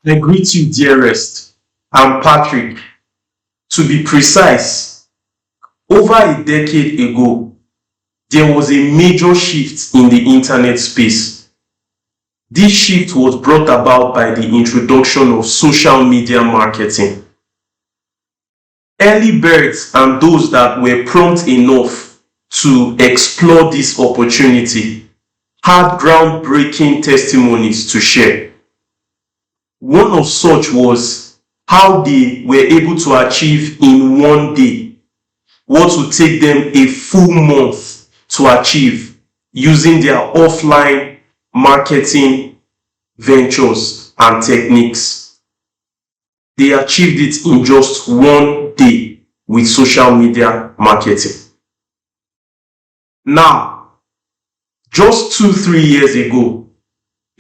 I greet you, dearest. I'm Patrick. To be precise, over a decade ago, there was a major shift in the internet space. This shift was brought about by the introduction of social media marketing. Early birds and those that were prompt enough to explore this opportunity had groundbreaking testimonies to share. One of such was how they were able to achieve in one day what would take them a full month to achieve using their offline marketing ventures and techniques. They achieved it in just one day with social media marketing. Now, just 2-3 years ago,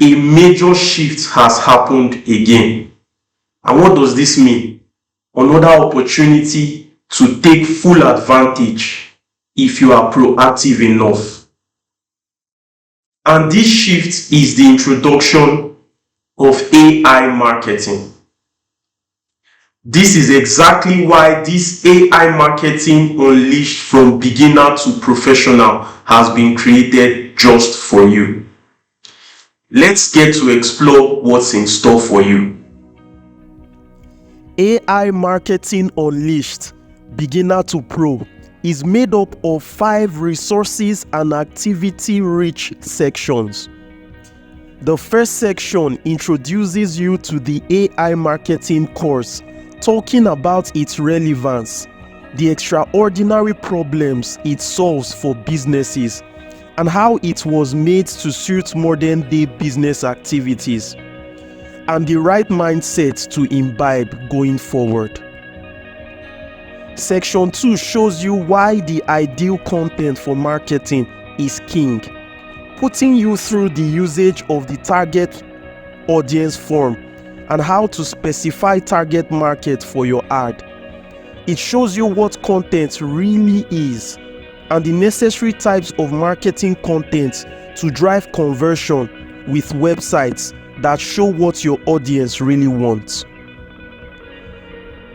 a major shift has happened again. And what does this mean? Another opportunity to take full advantage if you are proactive enough. And this shift is the introduction of AI marketing. This is exactly why this AI marketing unleashed from beginner to professional has been created just for you. Let's get to explore what's in store for you. AI Marketing Unleashed, Beginner to Pro, is made up of 5 resources and activity-rich sections. The first section introduces you to the AI marketing course, talking about its relevance, the extraordinary problems it solves for businesses, and how it was made to suit modern-day business activities, and the right mindset to imbibe going forward. Section 2 shows you why the ideal content for marketing is king, putting you through the usage of the target audience form and how to specify target market for your ad. It shows you what content really is and the necessary types of marketing content to drive conversion with websites that show what your audience really wants.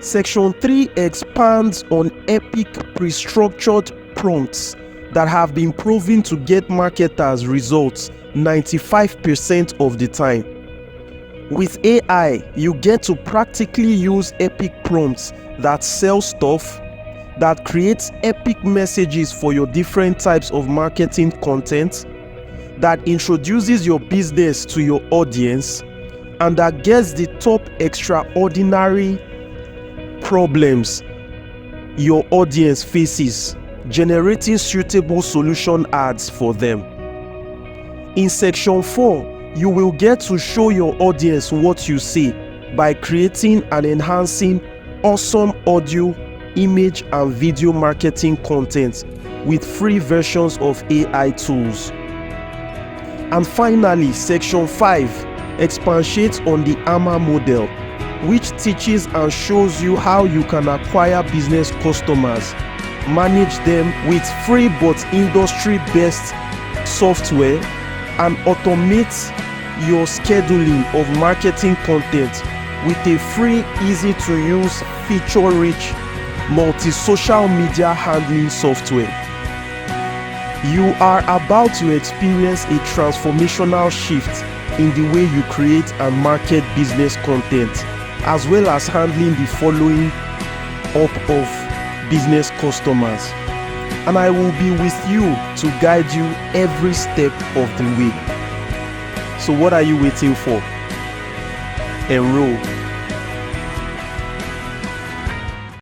Section 3 expands on epic pre-structured prompts that have been proven to get marketers results 95% of the time. With AI, you get to practically use epic prompts that sell stuff, that creates epic messages for your different types of marketing content, that introduces your business to your audience, and that gets the top extraordinary problems your audience faces, generating suitable solution ads for them. In section 4, you will get to show your audience what you say by creating and enhancing awesome audio, image, and video marketing content with free versions of AI tools. And finally, section 5 expatiates on the AMA model, which teaches and shows you how you can acquire business customers, manage them with free but industry-best software, and automate your scheduling of marketing content with a free, easy-to-use, feature-rich, multi-social media handling software. You are about to experience a transformational shift in the way you create and market business content, as well as handling the following up of business customers. And I will be with you to guide you every step of the way. So what are you waiting for? Enroll.